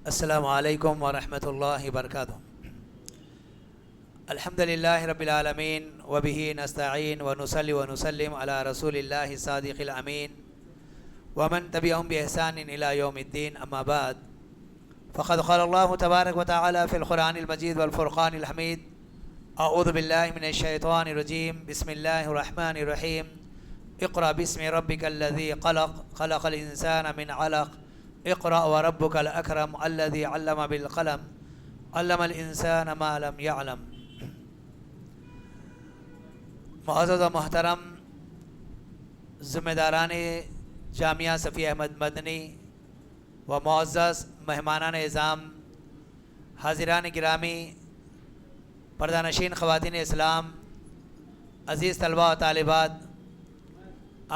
السلام علیکم ورحمۃ اللہ وبرکاتہ۔ الحمد للہ رب العالمین وبہ نستعین ونصلی ونسلم علی رسول اللہ صادق الامین ومن تبعهم بإحسان إلى يوم الدین، اما بعد فقد قال اللہ تبارک وتعالی فی القرآن المجید والفرقان الحمید: اعوذ باللہ من الشیطان الرجیم، بسم اللہ الرحمن الرحیم۔ اقرأ باسم ربک الذی خلق، خلق الانسان من علق، اقرأ وربک الاکرم الذی علم بالقلم، علم الانسان ما لم یعلم۔ معزز و محترم ذمہ داران جامعہ صفی احمد مدنی و معزز مہمانان اعظام، حاضران گرامی، پردہ نشین خواتین اسلام، عزیز طلباء و طالبات،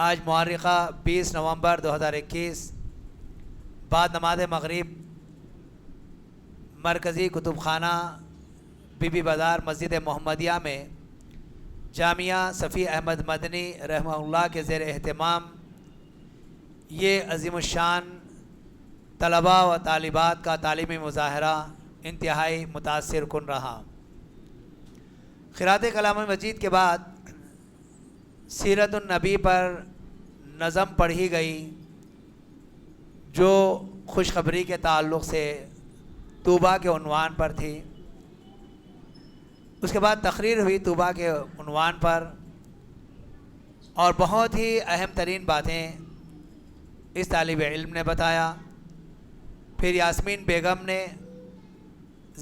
آج مؤرخہ 20 نومبر 2021 بعد نماز مغرب مرکزی کتب خانہ بی بی بازار مسجد محمدیہ میں جامعہ صفی احمد مدنی رحمہ اللہ کے زیر اہتمام یہ عظیم الشان طلباء و طالبات کا تعلیمی مظاہرہ انتہائی متاثر کن رہا۔ قراءت کلام مجید کے بعد سیرت النبی پر نظم پڑھی گئی جو خوشخبری کے تعلق سے طوبیٰ کے عنوان پر تھی۔ اس کے بعد تقریر ہوئی طوبیٰ کے عنوان پر، اور بہت ہی اہم ترین باتیں اس طالب علم نے بتایا۔ پھر یاسمین بیگم نے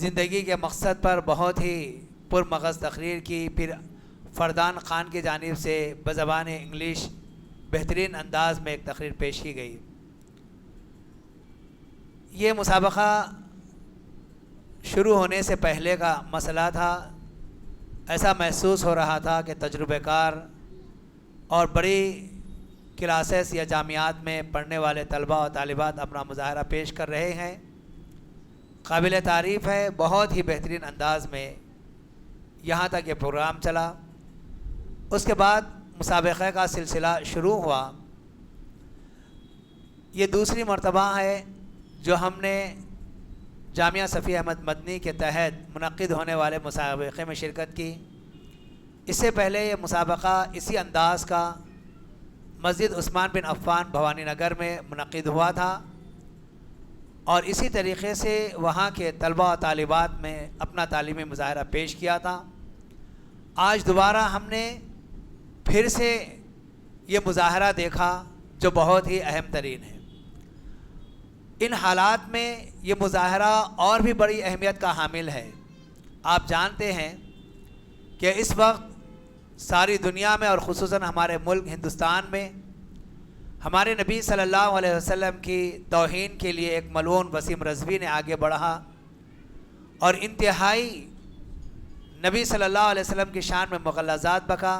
زندگی کے مقصد پر بہت ہی پرمغز تقریر کی۔ پھر فردان خان کی جانب سے بزبان انگلش بہترین انداز میں ایک تقریر پیش کی گئی۔ یہ مسابقہ شروع ہونے سے پہلے کا مسئلہ تھا۔ ایسا محسوس ہو رہا تھا کہ تجربہ کار اور بڑی کلاسز یا جامعات میں پڑھنے والے طلباء و طالبات اپنا مظاہرہ پیش کر رہے ہیں۔ قابل تعریف ہے، بہت ہی بہترین انداز میں یہاں تک یہ پروگرام چلا۔ اس کے بعد مسابقہ کا سلسلہ شروع ہوا۔ یہ دوسری مرتبہ ہے جو ہم نے جامعہ صفی احمد مدنی کے تحت منعقد ہونے والے مسابقے میں شرکت کی۔ اس سے پہلے یہ مسابقہ اسی انداز کا مسجد عثمان بن عفان بھوانی نگر میں منعقد ہوا تھا، اور اسی طریقے سے وہاں کے طلباء و طالبات میں اپنا تعلیمی مظاہرہ پیش کیا تھا۔ آج دوبارہ ہم نے پھر سے یہ مظاہرہ دیکھا جو بہت ہی اہم ترین ہے۔ ان حالات میں یہ مظاہرہ اور بھی بڑی اہمیت کا حامل ہے۔ آپ جانتے ہیں کہ اس وقت ساری دنیا میں اور خصوصاً ہمارے ملک ہندوستان میں ہمارے نبی صلی اللہ علیہ وسلم کی توہین کے لیے ایک ملعون وسیم رضوی نے آگے بڑھا اور انتہائی نبی صلی اللہ علیہ وسلم کی شان میں مغلظات بکا۔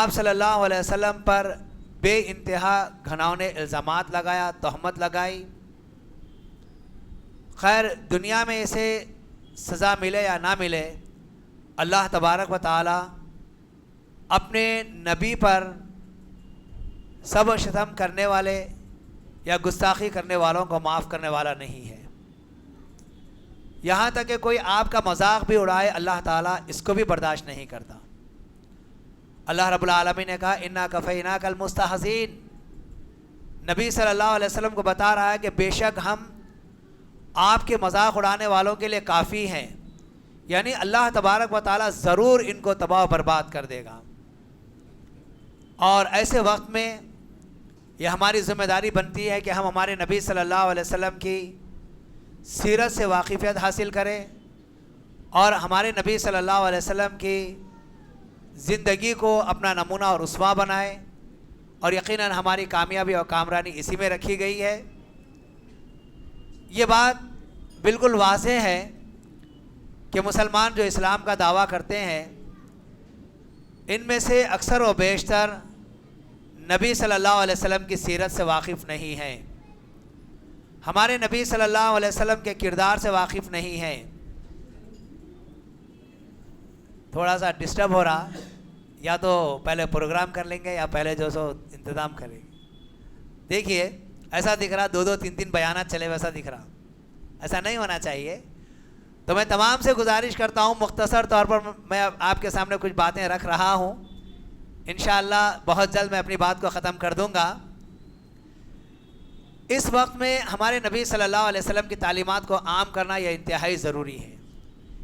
آپ صلی اللہ علیہ وسلم پر بے انتہا گھناؤنے الزامات لگایا، تہمت لگائی۔ خیر، دنیا میں اسے سزا ملے یا نہ ملے، اللہ تبارک و تعالی اپنے نبی پر سب و شتم کرنے والے یا گستاخی کرنے والوں کو معاف کرنے والا نہیں ہے۔ یہاں تک کہ کوئی آپ کا مذاق بھی اڑائے، اللہ تعالیٰ اس کو بھی برداشت نہیں کرتا۔ اللہ رب العالمین نے کہا انا کفیناک المستہزئین۔ نبی صلی اللہ علیہ وسلم کو بتا رہا ہے کہ بے شک ہم آپ کے مذاق اڑانے والوں کے لیے کافی ہیں، یعنی اللہ تبارک و تعالیٰ ضرور ان کو تباہ و برباد کر دے گا۔ اور ایسے وقت میں یہ ہماری ذمہ داری بنتی ہے کہ ہم ہمارے نبی صلی اللہ علیہ وسلم کی سیرت سے واقفیت حاصل کریں اور ہمارے نبی صلی اللہ علیہ وسلم کی زندگی کو اپنا نمونہ اور اسوہ بنائے، اور یقیناً ہماری کامیابی اور کامرانی اسی میں رکھی گئی ہے۔ یہ بات بالکل واضح ہے کہ مسلمان جو اسلام کا دعویٰ کرتے ہیں ان میں سے اکثر و بیشتر نبی صلی اللہ علیہ وسلم کی سیرت سے واقف نہیں ہیں، ہمارے نبی صلی اللہ علیہ وسلم کے کردار سے واقف نہیں ہیں۔ تھوڑا سا ڈسٹرب ہو رہا، یا تو پہلے پروگرام کر لیں گے یا پہلے جو سو انتظام کریں گے۔ دیکھیے ایسا دکھ رہا، 2-2 3-3 بیانات چلے ویسا دکھ رہا۔ ایسا نہیں ہونا چاہیے. تو میں تمام سے گزارش کرتا ہوں, مختصر طور پر میں آپ کے سامنے کچھ باتیں رکھ رہا ہوں, انشاءاللہ بہت جلد میں اپنی بات کو ختم کر دوں گا. اس وقت میں ہمارے نبی صلی اللہ علیہ وسلم کی تعلیمات کو عام کرنا یہ انتہائی ضروری ہے.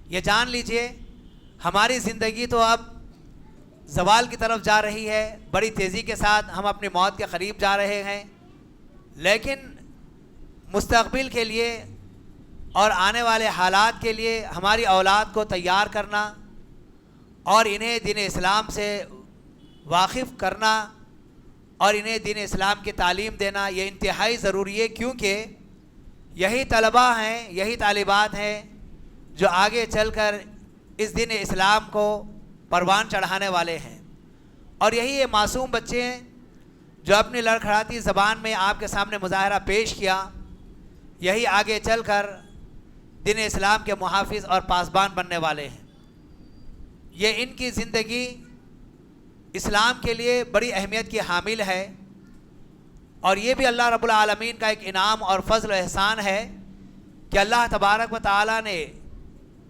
یہ جان لیجئے ہماری زندگی تو اب زوال کی طرف جا رہی ہے, بڑی تیزی کے ساتھ ہم اپنی موت کے قریب جا رہے ہیں, لیکن مستقبل کے لیے اور آنے والے حالات کے لیے ہماری اولاد کو تیار کرنا اور انہیں دین اسلام سے واقف کرنا اور انہیں دین اسلام کی تعلیم دینا یہ انتہائی ضروری ہے, کیونکہ یہی طلباء ہیں, یہی طالبات ہیں جو آگے چل کر اس دین اسلام کو پروان چڑھانے والے ہیں. اور یہی یہ معصوم بچے ہیں جو اپنی لڑکھڑاتی زبان میں آپ کے سامنے مظاہرہ پیش کیا, یہی آگے چل کر دین اسلام کے محافظ اور پاسبان بننے والے ہیں. یہ ان کی زندگی اسلام کے لیے بڑی اہمیت کی حامل ہے, اور یہ بھی اللہ رب العالمین کا ایک انعام اور فضل و احسان ہے کہ اللہ تبارک و تعالیٰ نے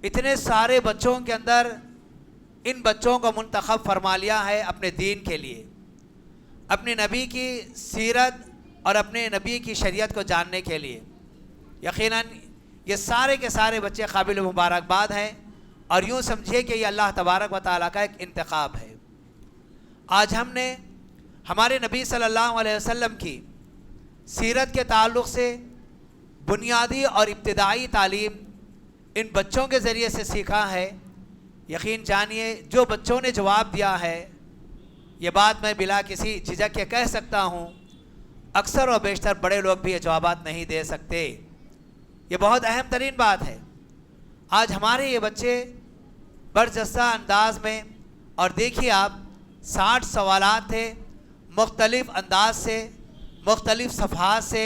اتنے سارے بچوں کے اندر ان بچوں کو منتخب فرما لیا ہے اپنے دین کے لیے, اپنے نبی کی سیرت اور اپنے نبی کی شریعت کو جاننے کے لیے. یقیناً یہ سارے کے سارے بچے قابل مبارکباد ہیں, اور یوں سمجھیے کہ یہ اللہ تبارک و تعالیٰ کا ایک انتخاب ہے. آج ہم نے ہمارے نبی صلی اللہ علیہ وسلم کی سیرت کے تعلق سے بنیادی اور ابتدائی تعلیم ان بچوں کے ذریعے سے سیکھا ہے. یقین جانیے جو بچوں نے جواب دیا ہے, یہ بات میں بلا کسی جھجک کے کہہ سکتا ہوں, اکثر و بیشتر بڑے لوگ بھی یہ جوابات نہیں دے سکتے. یہ بہت اہم ترین بات ہے. آج ہمارے یہ بچے برجستہ انداز میں, اور دیکھیے آپ 60 سوالات تھے, مختلف انداز سے, مختلف صفحات سے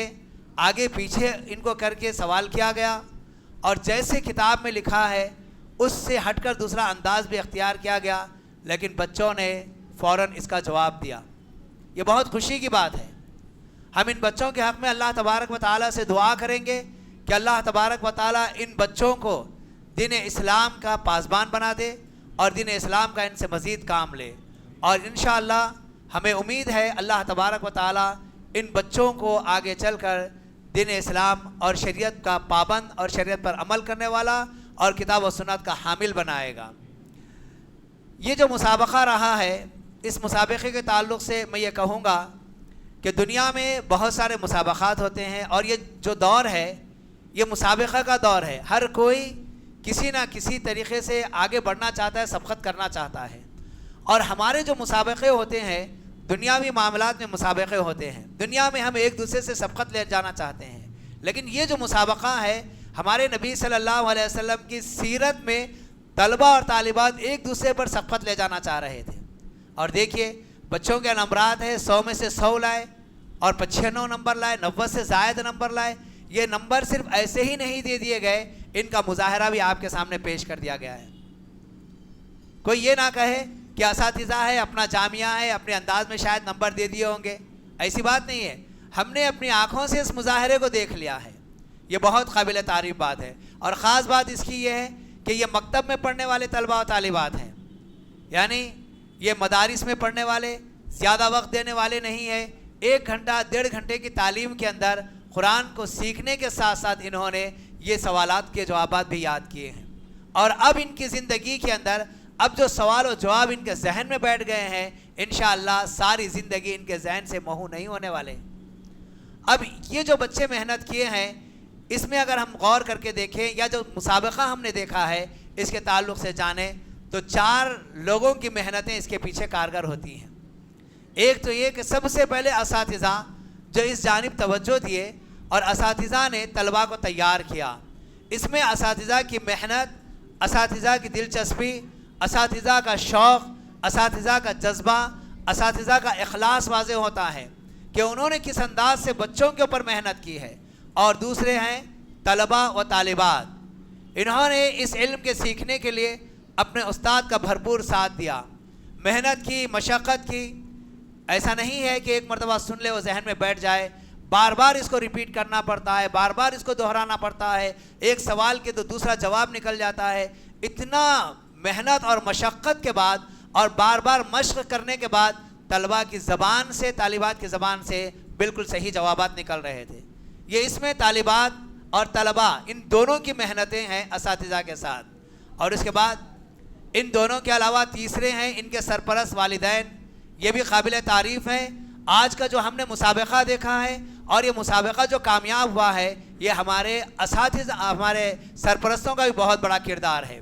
آگے پیچھے ان کو کر کے سوال کیا گیا, اور جیسے کتاب میں لکھا ہے اس سے ہٹ کر دوسرا انداز بھی اختیار کیا گیا, لیکن بچوں نے فوراً اس کا جواب دیا. یہ بہت خوشی کی بات ہے. ہم ان بچوں کے حق میں اللہ تبارک و تعالیٰ سے دعا کریں گے کہ اللہ تبارک و تعالیٰ ان بچوں کو دین اسلام کا پاسبان بنا دے اور دین اسلام کا ان سے مزید کام لے. اور انشاءاللہ ہمیں امید ہے اللہ تبارک و تعالیٰ ان بچوں کو آگے چل کر دین اسلام اور شریعت کا پابند اور شریعت پر عمل کرنے والا اور کتاب و سنت کا حامل بنائے گا. یہ جو مسابقہ رہا ہے, اس مسابقے کے تعلق سے میں یہ کہوں گا کہ دنیا میں بہت سارے مسابقات ہوتے ہیں, اور یہ جو دور ہے یہ مسابقہ کا دور ہے. ہر کوئی کسی نہ کسی طریقے سے آگے بڑھنا چاہتا ہے, سبقت کرنا چاہتا ہے. اور ہمارے جو مسابقے ہوتے ہیں, دنیاوی معاملات میں مسابقے ہوتے ہیں, دنیا میں ہم ایک دوسرے سے سبقت لے جانا چاہتے ہیں. لیکن یہ جو مسابقہ ہے, ہمارے نبی صلی اللہ علیہ وسلم کی سیرت میں طلبہ اور طالبات ایک دوسرے پر سبقت لے جانا چاہ رہے تھے. اور دیکھیے بچوں کے نمبرات ہیں, 100 میں سے 100 لائے, اور 95 نمبر لائے, 90 سے زائد نمبر لائے. یہ نمبر صرف ایسے ہی نہیں دے دیے گئے, ان کا مظاہرہ بھی آپ کے سامنے پیش کر دیا گیا ہے. کوئی یہ نہ کہے کہ اساتذہ ہے, اپنا جامعہ ہے, اپنے انداز میں شاید نمبر دے دیے ہوں گے. ایسی بات نہیں ہے, ہم نے اپنی آنکھوں سے اس مظاہرے کو دیکھ لیا ہے. یہ بہت قابل تعریف بات ہے. اور خاص بات اس کی یہ ہے کہ یہ مکتب میں پڑھنے والے طلبہ و طالبات ہیں, یعنی یہ مدارس میں پڑھنے والے, زیادہ وقت دینے والے نہیں ہیں. 1 گھنٹہ 1.5 گھنٹے کی تعلیم کے اندر قرآن کو سیکھنے کے ساتھ ساتھ انہوں نے یہ سوالات کے جوابات بھی یاد کیے ہیں. اور اب ان کی زندگی کے اندر اب جو سوال و جواب ان کے ذہن میں بیٹھ گئے ہیں, انشاءاللہ ساری زندگی ان کے ذہن سے محو نہیں ہونے والے. اب یہ جو بچے محنت کیے ہیں, اس میں اگر ہم غور کر کے دیکھیں, یا جو مسابقہ ہم نے دیکھا ہے اس کے تعلق سے جانیں, تو 4 لوگوں کی محنتیں اس کے پیچھے کارگر ہوتی ہیں. ایک تو یہ کہ سب سے پہلے اساتذہ جو اس جانب توجہ دیے اور اساتذہ نے طلباء کو تیار کیا. اس میں اساتذہ کی محنت, اساتذہ کی دلچسپی, اساتذہ کا شوق, اساتذہ کا جذبہ, اساتذہ کا اخلاص واضح ہوتا ہے کہ انہوں نے کس انداز سے بچوں کے اوپر محنت کی ہے. اور دوسرے ہیں طلباء و طالبات, انہوں نے اس علم کے سیکھنے کے لیے اپنے استاد کا بھرپور ساتھ دیا, محنت کی, مشقت کی. ایسا نہیں ہے کہ ایک مرتبہ سن لے وہ ذہن میں بیٹھ جائے, بار بار اس کو ریپیٹ کرنا پڑتا ہے, بار بار اس کو دہرانا پڑتا ہے, ایک سوال کے تو دوسرا جواب نکل جاتا ہے. اتنا محنت اور مشقت کے بعد اور بار بار مشق کرنے کے بعد طلباء کی زبان سے, طالبات کی زبان سے بالکل صحیح جوابات نکل رہے تھے. یہ اس میں طالبات اور طلباء ان دونوں کی محنتیں ہیں اساتذہ کے ساتھ. اور اس کے بعد ان دونوں کے علاوہ تیسرے ہیں ان کے سرپرست والدین, یہ بھی قابل تعریف ہیں. آج کا جو ہم نے مسابقہ دیکھا ہے اور یہ مسابقہ جو کامیاب ہوا ہے, یہ ہمارے اساتذہ, ہمارے سرپرستوں کا بھی بہت بڑا کردار ہے.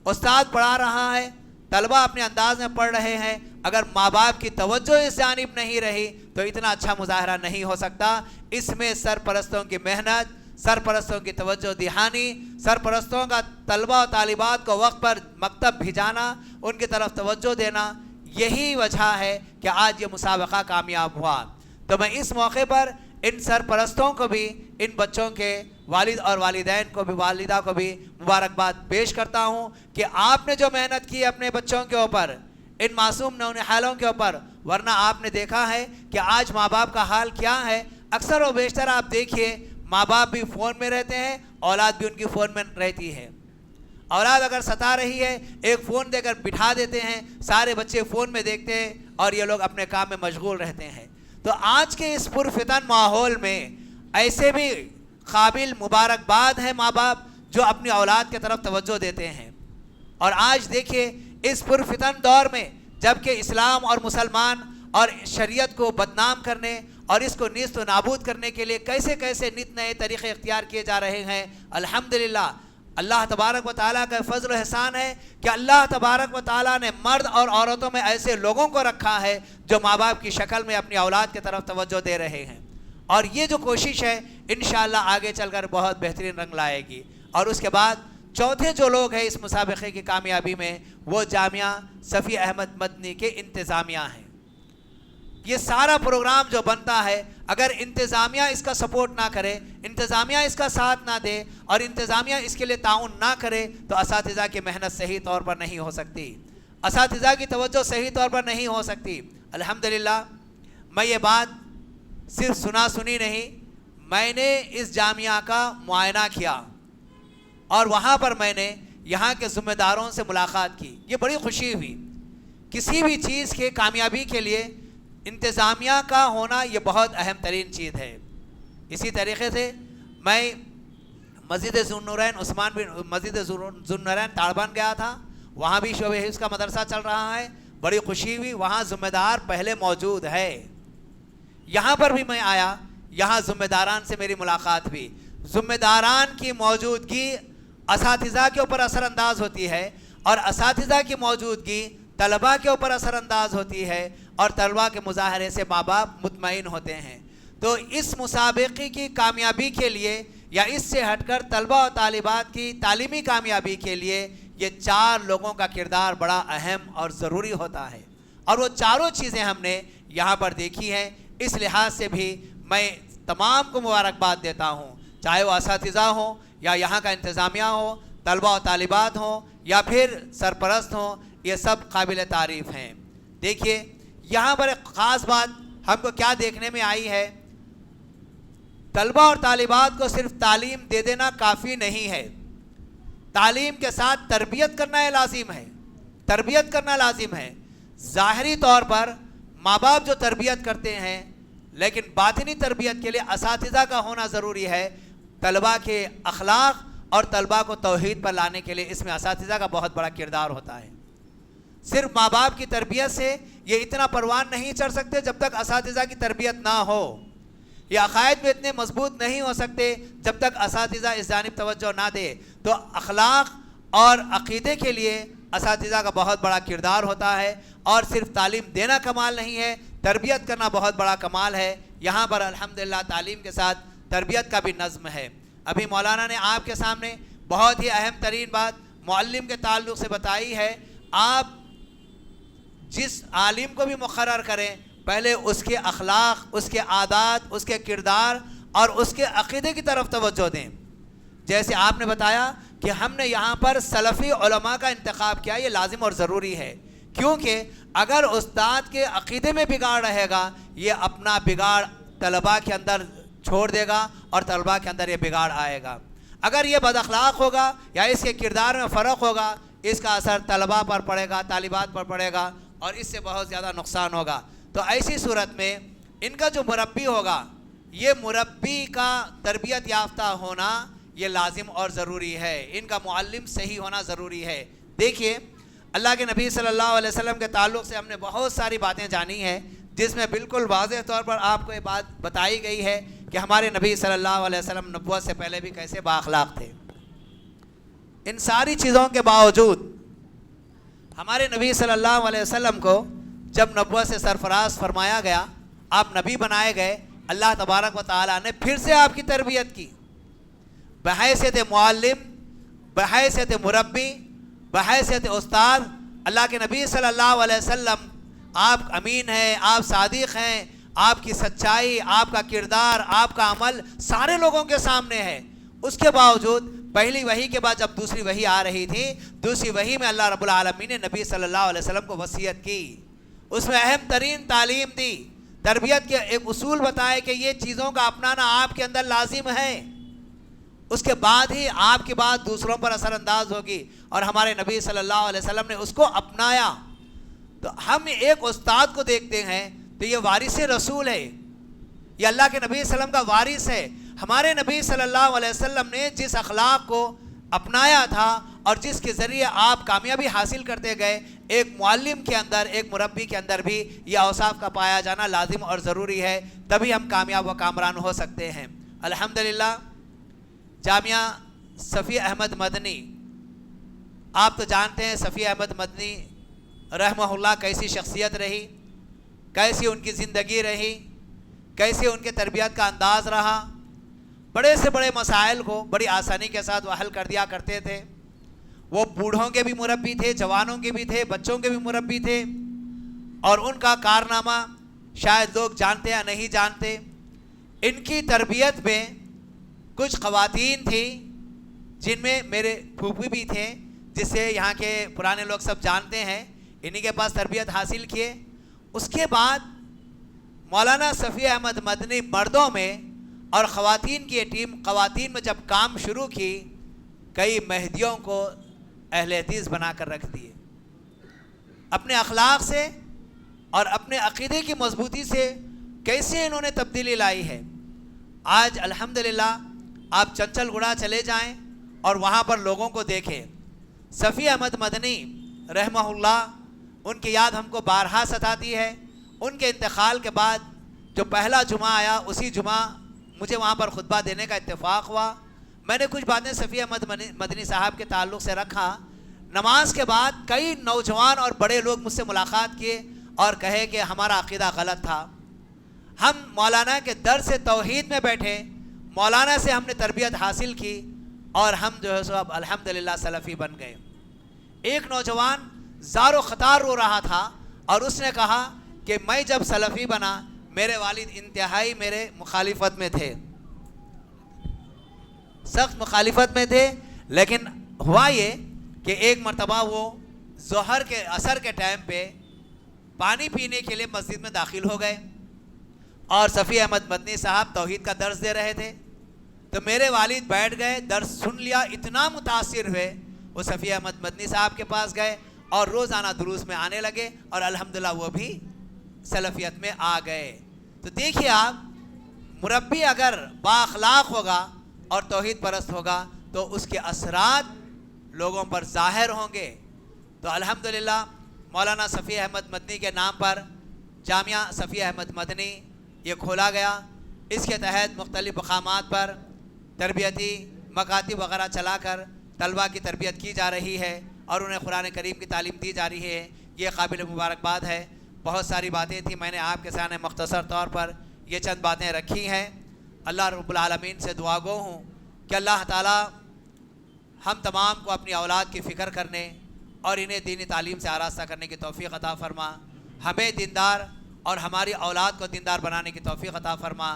استاد پڑھا رہا ہے, طلباء اپنے انداز میں پڑھ رہے ہیں, اگر ماں باپ کی توجہ اس جانب نہیں رہی تو اتنا اچھا مظاہرہ نہیں ہو سکتا. اس میں سرپرستوں کی محنت, سرپرستوں کی توجہ دہانی, سرپرستوں کا طلباء و طالبات کو وقت پر مکتب بھیجانا, ان کی طرف توجہ دینا, یہی وجہ ہے کہ آج یہ مسابقہ کامیاب ہوا. تو میں اس موقع پر ان سرپرستوں کو بھی, ان بچوں کے والد اور والدین کو بھی, والدہ کو بھی مبارکباد پیش کرتا ہوں کہ آپ نے جو محنت کی اپنے بچوں کے اوپر, ان معصوم نونہالوں کے اوپر, ورنہ آپ نے دیکھا ہے کہ آج ماں باپ کا حال کیا ہے. اکثر و بیشتر آپ دیکھیے ماں باپ بھی فون میں رہتے ہیں, اولاد بھی ان کی فون میں رہتی ہے. اولاد اگر ستا رہی ہے ایک فون دے کر بٹھا دیتے ہیں, سارے بچے فون میں دیکھتے ہیں اور یہ لوگ اپنے کام میں مشغول رہتے ہیں. تو آج کے اس پرفتن ماحول میں ایسے بھی قابل مبارکباد ہیں ماں باپ جو اپنی اولاد کی طرف توجہ دیتے ہیں. اور آج دیکھیے اس پرفتن دور میں جب کہ اسلام اور مسلمان اور شریعت کو بدنام کرنے اور اس کو نیست و نابود کرنے کے لیے کیسے کیسے نت نئے طریقے اختیار کیے جا رہے ہیں. الحمدللہ اللہ تبارک و تعالیٰ کا فضل و احسان ہے کہ اللہ تبارک و تعالیٰ نے مرد اور عورتوں میں ایسے لوگوں کو رکھا ہے جو ماں باپ کی شکل میں اپنی اولاد کی طرف توجہ دے رہے ہیں. اور یہ جو کوشش ہے انشاءاللہ آگے چل کر بہت بہترین رنگ لائے گی. اور اس کے بعد چوتھے جو لوگ ہیں اس مسابقے کی کامیابی میں, وہ جامعہ صفی احمد مدنی کے انتظامیہ ہیں. یہ سارا پروگرام جو بنتا ہے اگر انتظامیہ اس کا سپورٹ نہ کرے, انتظامیہ اس کا ساتھ نہ دے اور انتظامیہ اس کے لیے تعاون نہ کرے تو اساتذہ کی محنت صحیح طور پر نہیں ہو سکتی, اساتذہ کی توجہ صحیح طور پر نہیں ہو سکتی. الحمدللہ میں یہ بات صرف سنا سنی نہیں, میں نے اس جامعہ کا معائنہ کیا اور وہاں پر میں نے یہاں کے ذمہ داروں سے ملاقات کی. یہ بڑی خوشی ہوئی. کسی بھی چیز کے کامیابی کے لیے انتظامیہ کا ہونا یہ بہت اہم ترین چیز ہے. اسی طریقے سے میں مسجد ذوالنورین عثمان بن مسجد ذوالنورین تاڑبان گیا تھا, وہاں بھی شعبہ حفظ کا مدرسہ چل رہا ہے. بڑی خوشی ہوئی, وہاں ذمہ دار پہلے موجود ہے. یہاں پر بھی میں آیا, یہاں ذمہ داران سے میری ملاقات ہوئی. ذمہ داران کی موجودگی اساتذہ کے اوپر اثر انداز ہوتی ہے اور اساتذہ کی موجودگی طلباء کے اوپر اثر انداز ہوتی ہے اور طلباء کے مظاہرے سے ماں باپ مطمئن ہوتے ہیں. تو اس مسابقے کی کامیابی کے لیے یا اس سے ہٹ کر طلباء و طالبات کی تعلیمی کامیابی کے لیے یہ چار لوگوں کا کردار بڑا اہم اور ضروری ہوتا ہے. اور وہ چاروں چیزیں ہم نے یہاں پر دیکھی ہیں. اس لحاظ سے بھی میں تمام کو مبارکباد دیتا ہوں, چاہے وہ اساتذہ ہوں یا یہاں کا انتظامیہ ہو, طلباء و طالبات ہوں یا پھر سرپرست ہوں, یہ سب قابل تعریف ہیں. دیکھیے یہاں پر ایک خاص بات ہم کو کیا دیکھنے میں آئی ہے, طلباء اور طالبات کو صرف تعلیم دے دینا کافی نہیں ہے, تعلیم کے ساتھ تربیت کرنا یہ لازم ہے, تربیت کرنا لازم ہے. ظاہری طور پر ماں باپ جو تربیت کرتے ہیں لیکن باطنی تربیت کے لیے اساتذہ کا ہونا ضروری ہے. طلباء کے اخلاق اور طلباء کو توحید پر لانے کے لیے اس میں اساتذہ کا بہت بڑا کردار ہوتا ہے. صرف ماں باپ کی تربیت سے یہ اتنا پروان نہیں چڑھ سکتے جب تک اساتذہ کی تربیت نہ ہو. یہ عقائد میں اتنے مضبوط نہیں ہو سکتے جب تک اساتذہ اس جانب توجہ نہ دے. تو اخلاق اور عقیدے کے لیے اساتذہ کا بہت بڑا کردار ہوتا ہے. اور صرف تعلیم دینا کمال نہیں ہے, تربیت کرنا بہت بڑا کمال ہے. یہاں پر الحمدللہ تعلیم کے ساتھ تربیت کا بھی نظم ہے. ابھی مولانا نے آپ کے سامنے بہت ہی اہم ترین بات معلم کے تعلق سے بتائی ہے. آپ جس عالم کو بھی مقرر کریں پہلے اس کے اخلاق, اس کے عادات, اس کے کردار اور اس کے عقیدے کی طرف توجہ دیں. جیسے آپ نے بتایا کہ ہم نے یہاں پر سلفی علماء کا انتخاب کیا, یہ لازم اور ضروری ہے. کیونکہ اگر استاد کے عقیدے میں بگاڑ رہے گا, یہ اپنا بگاڑ طلباء کے اندر چھوڑ دے گا اور طلباء کے اندر یہ بگاڑ آئے گا. اگر یہ بد اخلاق ہوگا یا اس کے کردار میں فرق ہوگا، اس کا اثر طلباء پر پڑے گا، طالبات پر پڑے گا اور اس سے بہت زیادہ نقصان ہوگا. تو ایسی صورت میں ان کا جو مربی ہوگا، یہ مربی کا تربیت یافتہ ہونا یہ لازم اور ضروری ہے. ان کا معلم صحیح ہونا ضروری ہے. دیکھیے اللہ کے نبی صلی اللہ علیہ وسلم کے تعلق سے ہم نے بہت ساری باتیں جانی ہیں، جس میں بالکل واضح طور پر آپ کو یہ بات بتائی گئی ہے کہ ہمارے نبی صلی اللہ علیہ وسلم نبوت سے پہلے بھی کیسے بااخلاق تھے. ان ساری چیزوں کے باوجود ہمارے نبی صلی اللہ علیہ وسلم کو جب نبوت سے سرفراز فرمایا گیا، آپ نبی بنائے گئے، اللہ تبارک و تعالیٰ نے پھر سے آپ کی تربیت کی بحیثیت معلم، بحیثیت مربی، بحیثیت استاد. اللہ کے نبی صلی اللہ علیہ وسلم آپ امین ہیں، آپ صادق ہیں، آپ کی سچائی، آپ کا کردار، آپ کا عمل سارے لوگوں کے سامنے ہے. اس کے باوجود پہلی وحی کے بعد جب دوسری وحی آ رہی تھی، دوسری وحی میں اللہ رب العالمین نے نبی صلی اللہ علیہ وسلم کو وصیت کی. اس میں اہم ترین تعلیم دی، تربیت کے ایک اصول بتائے کہ یہ چیزوں کا اپنانا آپ کے اندر لازم ہے. اس کے بعد ہی آپ کی بات دوسروں پر اثر انداز ہوگی، اور ہمارے نبی صلی اللہ علیہ وسلم نے اس کو اپنایا. تو ہم ایک استاد کو دیکھتے ہیں تو یہ وارث رسول ہے، یہ اللہ کے نبی صلی اللہ علیہ وسلم کا وارث ہے. ہمارے نبی صلی اللہ علیہ وسلم نے جس اخلاق کو اپنایا تھا اور جس کے ذریعے آپ کامیابی حاصل کرتے گئے، ایک معلم کے اندر، ایک مربی کے اندر بھی یہ اوصاف کا پایا جانا لازم اور ضروری ہے، تبھی ہم کامیاب و کامران ہو سکتے ہیں. الحمدللہ جامعہ صفی احمد مدنی، آپ تو جانتے ہیں صفی احمد مدنی رحمہ اللہ کیسی شخصیت رہی، کیسی ان کی زندگی رہی، کیسے ان کے تربیت کا انداز رہا. بڑے سے بڑے مسائل کو بڑی آسانی کے ساتھ وہ حل کر دیا کرتے تھے. وہ بوڑھوں کے بھی مربی تھے، جوانوں کے بھی تھے، بچوں کے بھی مربی تھے، اور ان کا کارنامہ شاید لوگ جانتے یا نہیں جانتے. ان کی تربیت میں کچھ خواتین تھیں جن میں میرے پھوپھی بھی تھے، جس سے یہاں کے پرانے لوگ سب جانتے ہیں. انہی کے پاس تربیت حاصل کیے. اس کے بعد مولانا صفی احمد مدنی مردوں میں اور خواتین کی یہ ٹیم خواتین میں جب کام شروع کی، کئی مہدیوں کو اہل حدیث بنا کر رکھ دیے. اپنے اخلاق سے اور اپنے عقیدے کی مضبوطی سے کیسے انہوں نے تبدیلی لائی ہے. آج الحمدللہ آپ چنچل گڑا چلے جائیں اور وہاں پر لوگوں کو دیکھیں. صفی احمد مدنی رحمہ اللہ، ان کی یاد ہم کو بارہا ستاتی ہے. ان کے انتقال کے بعد جو پہلا جمعہ آیا، اسی جمعہ مجھے وہاں پر خطبہ دینے کا اتفاق ہوا. میں نے کچھ باتیں صفی احمد مدنی صاحب کے تعلق سے رکھا. نماز کے بعد کئی نوجوان اور بڑے لوگ مجھ سے ملاقات کیے اور کہے کہ ہمارا عقیدہ غلط تھا. ہم مولانا کے درس توحید میں بیٹھے، مولانا سے ہم نے تربیت حاصل کی اور ہم جو ہے سو اب الحمدللہ سلفی بن گئے. ایک نوجوان زار و خطار رو رہا تھا اور اس نے کہا کہ میں جب سلفی بنا، میرے والد انتہائی میرے مخالفت میں تھے، سخت مخالفت میں تھے. لیکن ہوا یہ کہ ایک مرتبہ وہ ظہر کے عصر کے ٹائم پہ پانی پینے کے لیے مسجد میں داخل ہو گئے اور صفی احمد مدنی صاحب توحید کا درس دے رہے تھے. تو میرے والد بیٹھ گئے، درس سن لیا، اتنا متاثر ہوئے وہ صفی احمد مدنی صاحب کے پاس گئے اور روزانہ دروس میں آنے لگے اور الحمدللہ وہ بھی سلفیت میں آ گئے. تو دیکھیے آپ، مربی اگر با اخلاق ہوگا اور توحید پرست ہوگا تو اس کے اثرات لوگوں پر ظاہر ہوں گے. تو الحمدللہ مولانا صفی احمد مدنی کے نام پر جامعہ صفی احمد مدنی یہ کھولا گیا. اس کے تحت مختلف مقامات پر تربیتی مکاتب وغیرہ چلا کر طلباء کی تربیت کی جا رہی ہے اور انہیں قرآن کریم کی تعلیم دی جا رہی ہے. یہ قابل مبارکباد ہے. بہت ساری باتیں تھیں، میں نے آپ کے سامنے مختصر طور پر یہ چند باتیں رکھی ہیں. اللہ رب العالمین سے دعا گو ہوں کہ اللہ تعالیٰ ہم تمام کو اپنی اولاد کی فکر کرنے اور انہیں دینی تعلیم سے آراستہ کرنے کی توفیق عطا فرما. ہمیں دیندار اور ہماری اولاد کو دیندار بنانے کی توفیق عطا فرما.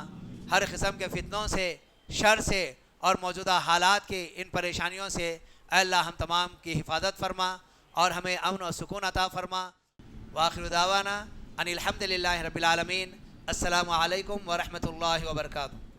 ہر قسم کے فتنوں سے، شر سے اور موجودہ حالات کی ان پریشانیوں سے اے اللہ ہم تمام کی حفاظت فرما اور ہمیں امن و سکون عطا فرما. وآخر دعوانا ان الحمدللہ رب العالمین. السلام علیکم ورحمۃ اللہ وبرکاتہ.